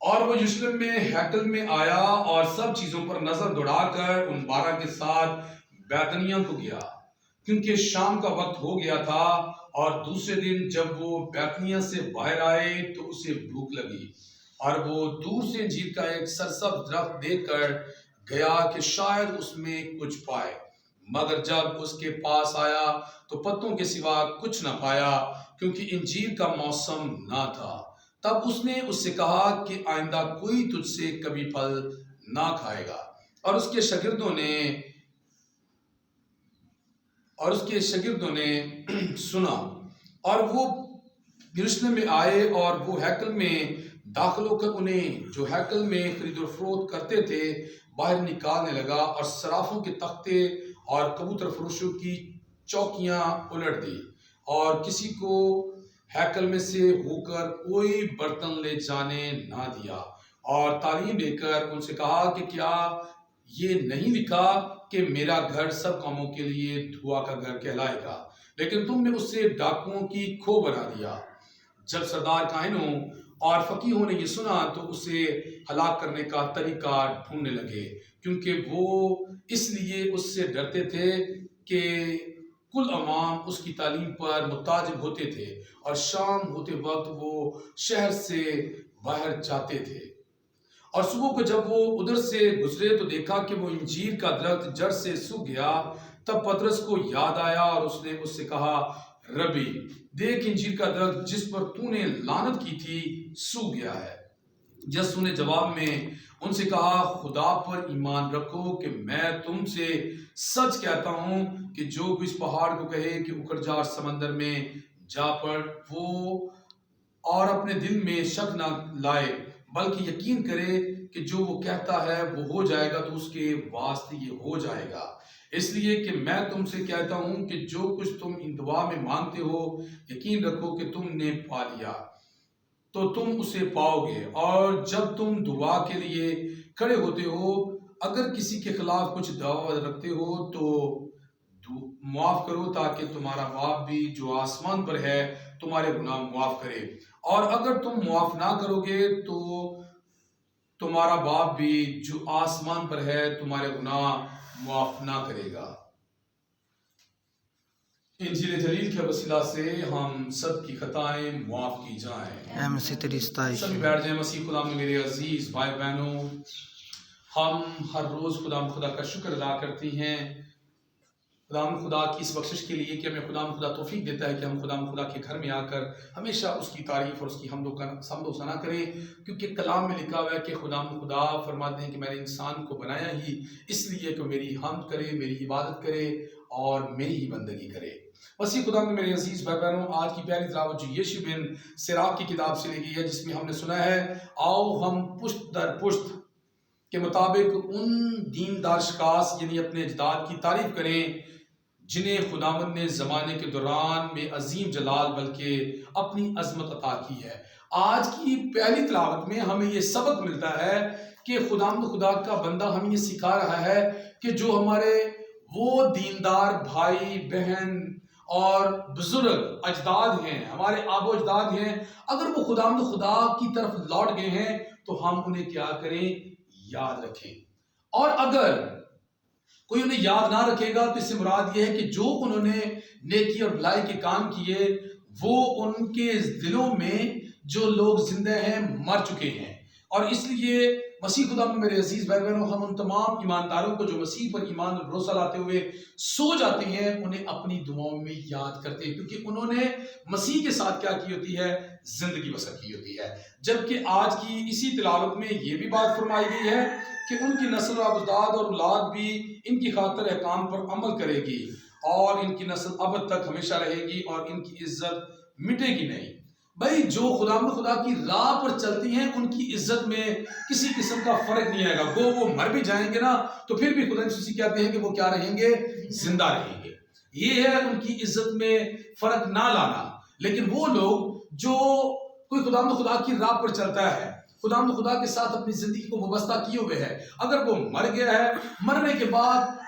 اور وہ یروشلم میں ہیکل میں آیا اور سب چیزوں پر نظر دوڑا کر ان 12 کے ساتھ بیتنیہ کو گیا، کیونکہ شام کا وقت ہو گیا تھا۔ اور دوسرے دن جب وہ بیتنیہ سے باہر آئے تو اسے بھوک لگی، اور وہ دور سے انجیر کا ایک سرسبز درخت دیکھ کر گیا کہ شاید اس میں کچھ پائے، مگر جب اس کے پاس آیا تو پتوں کے سوا کچھ نہ پایا، کیونکہ انجیر کا موسم نہ تھا۔ تب اس نے اس سے کہا کہ آئندہ کوئی تجھ سے کبھی پھل نہ کھائے گا۔ اور اس کے شاگردوں نے سنا، اور وہ یروشلم میں آئے اور وہ ہیکل میں داخل ہو کر انہیں جو ہیکل میں خرید و فروخت کرتے تھے باہر نکالنے لگا، اور صرافوں کے تختے اور کبوتر فروشوں کی چوکیاں الٹ دی، اور کسی کو ہیکل میں سے ہو کر کوئی برتن لے جانے نہ دیا۔ اور تعلیم دے کر ان سے کہا کہ کیا یہ نہیں لکھا کہ میرا گھر سب کاموں کے لیے دعا کا گھر کہلائے گا؟ لیکن تم نے اسے ڈاکوؤں کی کھو بنا دیا۔ جب سردار کاہنوں اور فقیہوں نے یہ سنا تو اسے ہلاک کرنے کا طریقہ ڈھونڈنے لگے، کیونکہ وہ اس لیے اس سے ڈرتے تھے کہ کل عوام اس کی تعلیم پر متعجب ہوتے تھے، اور شام ہوتے وقت وہ شہر سے باہر جاتے تھے۔ اور صبح کو جب وہ ادھر سے گزرے تو دیکھا کہ وہ انجیر کا درخت جڑ سے سوکھ گیا۔ تب پطرس کو یاد آیا اور اس نے اس سے کہا، ربی، دیکھ، انجیر کا درخت جس پر تو نے لعنت کی تھی سوکھ گیا ہے۔ یسوع نے جواب میں ان سے کہا، خدا پر ایمان رکھو کہ میں تم سے سچ کہتا ہوں کہ جو اس پہاڑ کو کہے کہ اکھڑ جا اور سمندر میں جا پڑ، وہ اور اپنے دل میں شک نہ لائے بلکہ یقین کرے کہ جو وہ کہتا ہے وہ ہو جائے گا، تو اس کے واسطے یہ ہو جائے گا۔ اس لیے کہ میں تم سے کہتا ہوں کہ جو کچھ تم ان دعا میں مانگتے ہو، یقین رکھو کہ تم نے پا لیا تو تم اسے پاؤ گے۔ اور جب تم دعا کے لیے کھڑے ہوتے ہو، اگر کسی کے خلاف کچھ دعویٰ رکھتے ہو تو معاف کرو، تاکہ تمہارا باپ بھی جو آسمان پر ہے تمہارے گناہ معاف کرے۔ اور اگر تم معاف نہ کرو گے تو تمہارا باپ بھی جو آسمان پر ہے تمہارے گناہ معاف نہ کرے گا۔ انجیل جلیل کے وسیلہ سے ہم سب کی خطائیں معاف کی جائیں۔ اے مسیح تیری ستائش سبھی بیٹھ جائیں۔ مسیح خدا میں میرے عزیز بھائی بہنوں، ہم ہر روز خدا کا شکر ادا کرتے ہیں، خدا کی اس بخشش کے لیے کہ ہمیں خدا توفیق دیتا ہے کہ ہم خدا کے گھر میں آ کر ہمیشہ اس کی تعریف اور اس کی حمد و ثنا کریں، کیونکہ کلام میں لکھا ہوا ہے کہ خدا فرماتے ہیں کہ میں نے انسان کو بنایا ہی اس لیے کہ میری حمد کرے، میری عبادت کرے اور میری ہی بندگی کرے۔ مسیح خدا میں میرے عزیز بھائی بہنوں، آج کی پہلی تلاوت جو یشوع بن سراق کی کتاب سے لی گئی ہے، جس میں ہم نے سنا ہے، آؤ ہم پشت در پشت کے مطابق ان دیندار اشخاص یعنی اپنے اجداد کی تعریف کریں جنہیں خداوند نے زمانے کے دوران میں عظیم جلال بلکہ اپنی عظمت عطا کی ہے۔ آج کی پہلی تلاوت میں ہمیں یہ سبق ملتا ہے کہ خدا کا بندہ ہمیں یہ سکھا رہا ہے کہ جو ہمارے وہ دیندار بھائی بہن اور بزرگ اجداد ہیں، ہمارے آب و اجداد ہیں، اگر وہ خدا کی طرف لوٹ گئے ہیں تو ہم انہیں کیا کریں؟ یاد رکھیں۔ اور اگر کوئی انہیں یاد نہ رکھے گا تو اس سے مراد یہ ہے کہ جو انہوں نے نیکی اور بھلائی کے کام کیے وہ ان کے دلوں میں جو لوگ زندہ ہیں مر چکے ہیں۔ اور اس لیے مسیح خدا میں میرے عزیز بھائی بہنوں، ہم ان تمام ایمانداروں کو جو مسیح پر ایمان اور بھروسہ لاتے ہوئے سو جاتے ہیں انہیں اپنی دعاؤں میں یاد کرتے ہیں، کیونکہ انہوں نے مسیح کے ساتھ کیا کی ہوتی ہے؟ زندگی بسر کی ہوتی ہے۔ جبکہ آج کی اسی تلاوت میں یہ بھی بات فرمائی گئی ہے کہ ان کی نسل و اجداد اور اولاد بھی ان کی خاطر احکام پر عمل کرے گی، اور ان کی نسل ابد تک ہمیشہ رہے گی اور ان کی عزت مٹے گی نہیں۔ بھائی جو خدا کی راہ پر چلتی ہیں ان کی عزت میں کسی قسم کا فرق نہیں آئے گا، وہ مر بھی جائیں گے نا تو پھر بھی خدا کہتے ہیں کہ وہ کیا رہیں گے؟ زندہ رہیں گے۔ یہ ہے ان کی عزت میں فرق نہ لانا۔ لیکن وہ لوگ جو کوئی خدا کی راہ پر چلتا ہے، خدا کے ساتھ اپنی زندگی کو وابستہ کیے ہوئے ہے، اگر وہ مر گیا ہے، مرنے کے بعد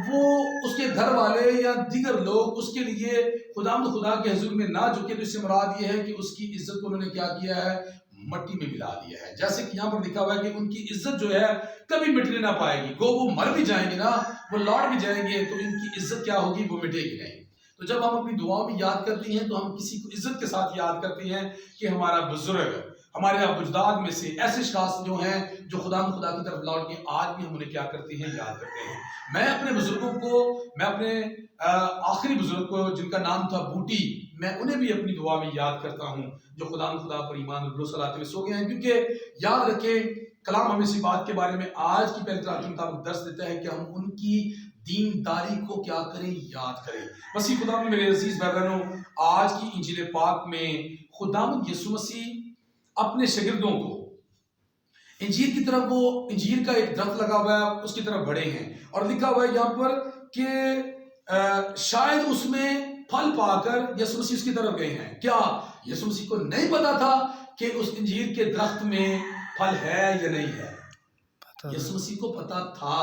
وہ اس کے گھر والے یا دیگر لوگ اس کے لیے خدا کے حضور میں نہ جھکے، تو اس سے مراد یہ ہے کہ اس کی عزت کو انہوں نے کیا کیا ہے؟ مٹی میں ملا دیا ہے. جیسے کہ یہاں پر لکھا ہوا ہے کہ ان کی عزت جو ہے کبھی مٹنے نہ پائے گی. گو وہ مر بھی جائیں گے نا, وہ لوٹ بھی جائیں گے, تو ان کی عزت کیا ہوگی, وہ مٹے گی نہیں. تو جب ہم اپنی دعاؤں میں یاد کرتے ہیں تو ہم کسی کو عزت کے ساتھ یاد کرتے ہیں کہ ہمارا بزرگ, ہمارے اجداد میں سے ایسے شخص جو ہیں جو خدا کی طرف لوٹ کے آج بھی ہم انہیں کیا کرتے ہیں, یاد کرتے ہیں. میں اپنے بزرگوں کو, میں اپنے آخری بزرگ کو جن کا نام تھا بوٹی, میں انہیں بھی اپنی دعا میں یاد کرتا ہوں جو خدا پر ایمان اور بھروسہ لاتے ہوئے سو گئے ہیں. کیونکہ یاد رکھیں کلام ہمیں اسی بات کے بارے میں آج کی پہلی تعلیم کے مطابق درس دیتا ہے کہ ہم ان کی دینداری کو کیا کریں, یاد کریں. مسیح خدا میں میرے عزیز بھائی بہنوں, آج کی انجیل پاک میں خداوند یسوع مسیح اپنے شاگردوں کو انجیل کی طرف, وہ انجیل کا ایک درخت لگا ہوا ہے اس کی طرف بڑھے ہیں, اور لکھا ہوا ہے یہاں پر کہ شاید اس میں پھل پا کر یسوع مسیح اس کی طرف گئے ہیں. کیا یسوع مسیح کو نہیں پتا تھا کہ اس انجیر کے درخت میں پھل ہے یا نہیں ہے؟ یسوع مسیح کو پتا تھا,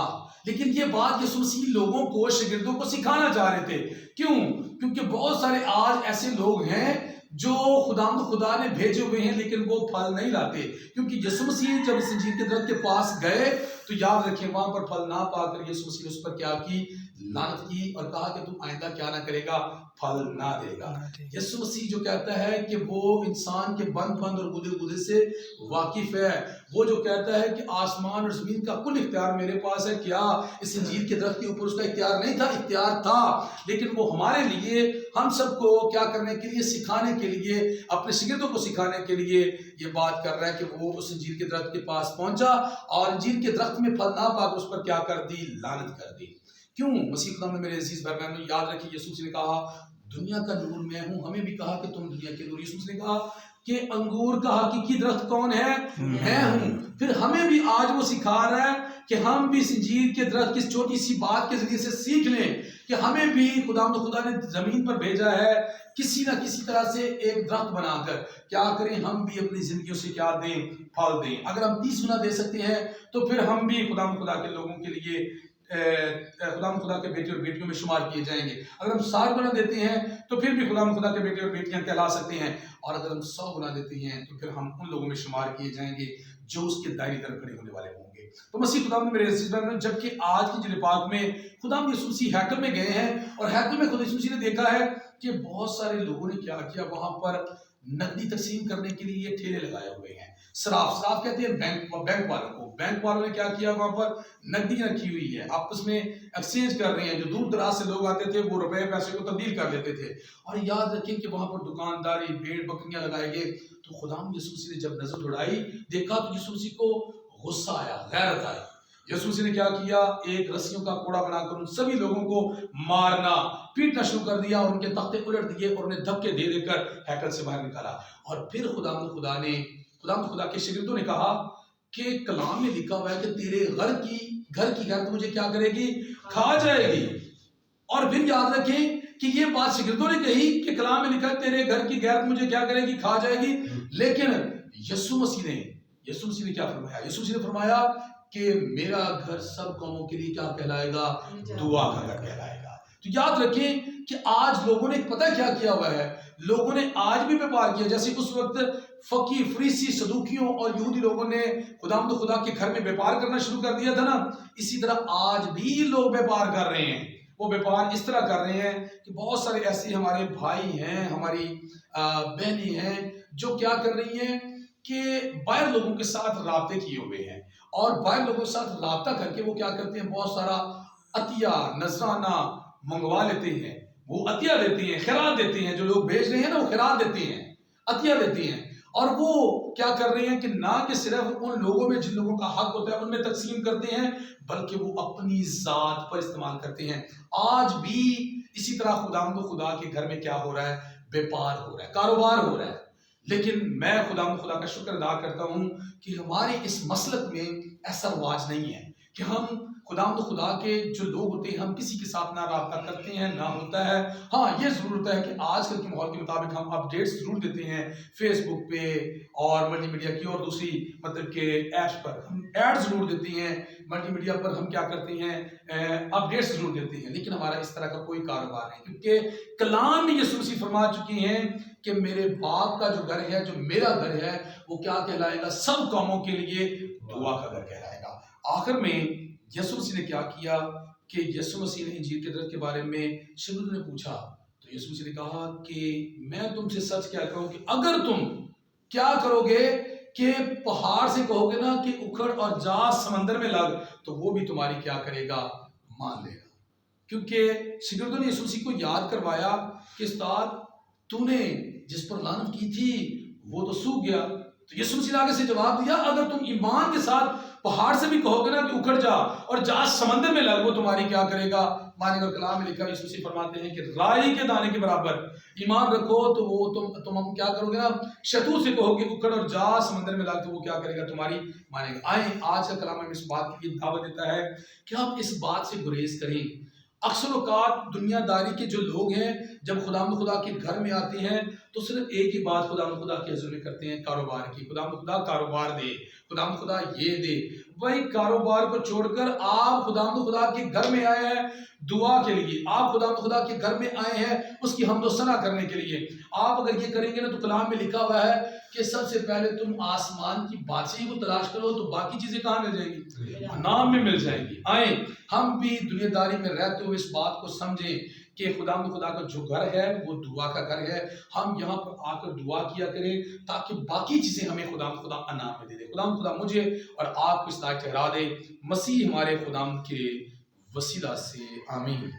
لیکن یہ بات یسوع مسیح لوگوں کو, شاگردوں کو سکھانا چاہ رہے تھے. کیوں؟ کیونکہ بہت سارے آج ایسے لوگ ہیں جو خدا نے بھیجے ہوئے ہیں لیکن وہ پھل نہیں لاتے. کیونکہ یسوع مسیح جب اس انجیر کے درخت کے پاس گئے تو یاد رکھیں وہاں پر پھل نہ پا کر یسوع مسیح نے اس پر کیا کی, لعنت کی, اور کہا کہ تم آئندہ کیا نہ کرے گا, پھل نہ دے گا. یسوع مسیح جو کہتا ہے کہ وہ انسان کے بند اور گودے سے واقف ہے, وہ جو کہتا ہے کہ آسمان اور زمین کا کل اختیار میرے پاس ہے, کیا اس انجیر کے درخت کے اوپر اس کا اختیار نہیں تھا؟ اختیار تھا, لیکن وہ ہمارے لیے, ہم سب کو کیا کرنے کے لیے, سکھانے کے لیے, اپنے شاگردوں کو سکھانے کے لیے یہ بات کر رہا ہے کہ وہ اس انجیر کے درخت کے پاس پہنچا اور انجیر کے درخت میں پھل نہ پا کر اس پر کیا کر دی, لعنت کر دی. کیوں؟ مسیح خدا میں میرے عزیز بھائی بہنوں, یاد رکھیں یسوع نے کہا دنیا کا نور میں ہوں, ہمیں بھی کہا کہ تم دنیا کے نور. یسوع نے کہا کہ انگور کا حقیقی درخت کون ہے؟ میں ہوں. پھر ہمیں بھی آج وہ سکھا رہا ہے کہ ہم بھی اس انجیر کے درخت کی چھوٹی سی بات کے ذریعے سے سیکھ لیں کہ ہمیں بھی خدا نے زمین پر بھیجا ہے کسی نہ کسی طرح سے ایک درخت بنا کر کیا کریں, ہم بھی اپنی زندگیوں سے کیا دیں, پھل دیں. اگر ہم 30 گنا دے سکتے ہیں تو پھر ہم بھی خدا کے لوگوں کے لیے خدا کے بیٹے اور بیٹیوں میں شمار کیے جائیں گے. اگر ہم 60 گنا دیتے ہیں تو پھر بھی خدا کے بیٹے اور بیٹیاں کہلا سکتے ہیں, اور اگر ہم 100 گنا دیتے ہیں تو پھر ہم ان لوگوں میں شمار کیے جائیں گے جو اس کے دائیں در کھڑے ہونے والے ہوں گے. تو مسیح خدا میں میرے عزیز بھائیو, جبکہ آج کی انجیل پاک میں خدا یسوع مسیح ہیکل میں گئے ہیں, اور ہیکل میں خدا یسوع مسیح نے دیکھا ہے کہ بہت سارے لوگوں نے کیا کیا, وہاں پر نقدی تقسیم کرنے کے لیے ٹھیلے لگائے ہوئے ہیں. صراف کہتے ہیں بینک والوں کو. بینک والوں نے کیا کیا, وہاں پر نقدی رکھی ہوئی ہے, آپس میں ایکسچینج کر رہے ہیں. جو دور دراز سے لوگ آتے تھے وہ روپے پیسے کو تبدیل کر لیتے تھے. اور یاد رکھیں کہ وہاں پر دکانداری, بھیڑ بکریاں لگائے گئے. تو خدا یسوع مسیح نے جب نظر دوڑائی, دیکھا تو یسوع مسیح کو غصہ آیا, غیرت آئی. یسوع مسیح نے کیا کیا, ایک رسیوں کا کوڑا بنا کر ان سبھی لوگوں کو مارنا, پیٹنا شروع کر دیا, اور ان کے تختے الٹ دیے اور انہیں دھکے دے کر ہیکل سے باہر نکالا. اور پھر خدا کے شاگردوں نے کہا کہ کلام میں لکھا ہوا ہے کہ تیرے گھر کی غیرت مجھے کیا کرے گی, کھا جائے گی. اور پھر یاد رکھیں کہ یہ بات شاگردوں نے کہی کہ کلام میں لکھا ہے تیرے گھر کی غیرت مجھے کیا کرے گی, کھا جائے گی. لیکن یسوع مسیح نے کیا فرمایا؟ یسوع مسیح نے فرمایا کہ میرا گھر سب قوموں کے لیے کیا کہلائے گا, دعا کا گھر کہلائے گا. تو یاد رکھیں کہ آج لوگوں نے پتہ کیا ہوا ہے, لوگوں نے آج بھی بیپار کیا. جیسے اس وقت فقی, فریسی, صدوقیوں اور یہودی لوگوں نے خدا کے گھر میں بیپار کرنا شروع کر دیا تھا نا, اسی طرح آج بھی لوگ بیپار کر رہے ہیں. وہ بیپار اس طرح کر رہے ہیں کہ بہت سارے ایسے ہمارے بھائی ہیں, ہماری بہنیں ہیں جو کیا کر رہی ہیں کہ باہر لوگوں کے ساتھ رابطے کیے ہوئے ہیں, اور باہر لوگوں کے ساتھ رابطہ کر کے وہ کیا کرتے ہیں, بہت سارا عطیہ نذرانہ منگوا لیتے ہیں. وہ عطیہ دیتے ہیں, خیرات دیتے ہیں. جو لوگ بھیج رہے ہیں نا وہ خیرات دیتے ہیں, عطیہ دیتے ہیں. اور وہ کیا کر رہے ہیں کہ نہ کہ صرف ان لوگوں میں جن لوگوں کا حق ہوتا ہے ان میں تقسیم کرتے ہیں, بلکہ وہ اپنی ذات پر استعمال کرتے ہیں. آج بھی اسی طرح خدا کے گھر میں کیا ہو رہا ہے, بیپار ہو رہا ہے, کاروبار ہو رہا ہے. لیکن میں خدا کا شکر ادا کرتا ہوں کہ ہمارے اس مسلک میں ایسا رواج نہیں ہے کہ ہم خداوند خدا کے جو لوگ ہوتے ہیں ہم کسی کے ساتھ نہ رابطہ کرتے ہیں نہ ہوتا ہے. ہاں یہ ضرور ہوتا ہے کہ آج کل کے ماحول کے مطابق ہم اپڈیٹس ضرور دیتے ہیں فیس بک پہ اور ملٹی میڈیا کی اور دوسری مطلب کہ ایپس پر ہم ایڈ ضرور دیتے ہیں. ملٹی میڈیا پر ہم کیا کرتے ہیں اپڈیٹس ضرور دیتے ہیں، لیکن ہمارا اس طرح کا کوئی کاروبار نہیں، کیونکہ کلام میں یسوع مسیح فرما چکی ہیں کہ میرے باپ کا جو گھر ہے، جو میرا گھر ہے، وہ کیا کہلائے گا؟ سب قوموں کے لیے دعا کا گھر کہلائے گا. آخر میں یسوع مسیح نے کیا کیا کہ یسوع مسیح نے انجیل کے درد کے بارے میں شاگردوں نے پوچھا تو یسوع مسیح نے کہا کہ میں تم سے سچ کہتا ہوں کہ اگر تم کیا کرو گے کہ پہاڑ سے کہو گے نا کہ اکھڑ اور جا سمندر میں لگ، تو وہ بھی تمہاری کیا کرے گا؟ مان لے گا. کیونکہ شاگردوں نے یسوع مسیح کو یاد کروایا کہ استاد تو نے جس پر لعنت کی تھی وہ تو سوکھ گیا. تو یسوع مسیح نے آگے سے جواب دیا اگر تم ایمان کے ساتھ پہاڑ سے بھی کہو گے نا کہ اکھڑ جا اور جا سمندر میں لگ، وہ تمہاری کیا کرے گا؟ مانے گا. کلام میں لکھا یسوع مسیح فرماتے ہیں کہ رائی کے دانے کے برابر ایمان رکھو تو وہ تم کیا کرو گے نا؟ شتو سے کہو گے اکھڑ اور جا سمندر میں لگ، تو وہ کیا کرے گا؟ تمہاری مانے گا. آئیں آج کا کلام ہمیں اس بات کی دعوت دیتا ہے کہ ہم اس بات سے گریز کریں. اکثر اوقات دنیا داری کے جو لوگ ہیں جب خداوند خدا کے گھر میں آتے ہیں تو صرف ایک ہی بات خداوند خدا کے حضور میں کرتے ہیں، کاروبار کی. خداوند خدا کاروبار دے، خداوند خدا یہ دے. وہی کاروبار کو چھوڑ کر آپ خداوند خدا کے گھر میں آئے ہیں دعا کے لیے، آپ خداوند خدا کے گھر میں آئے ہیں اس کی حمد و ثنا کرنے کے لیے. آپ اگر یہ کریں گے نا تو کلام میں لکھا ہوا ہے کہ سب سے پہلے تم آسمان کی بادشاہی کو تلاش کرو تو باقی چیزیں کہاں مل جائیں گی؟ نام میں مل جائیں گی. آئیں ہم بھی دنیا داری میں رہتے ہوئے اس بات کو سمجھیں کہ خداوند خدا کا جو گھر ہے وہ دعا کا گھر ہے. ہم یہاں پر آ کر دعا کیا کریں تاکہ باقی چیزیں ہمیں خداوند خدا انعام میں دے دے. خداوند خدا مجھے اور آپ کو اس لائق ٹھہرا دے. مسیح ہمارے خداوند کے وسیلہ سے آمین.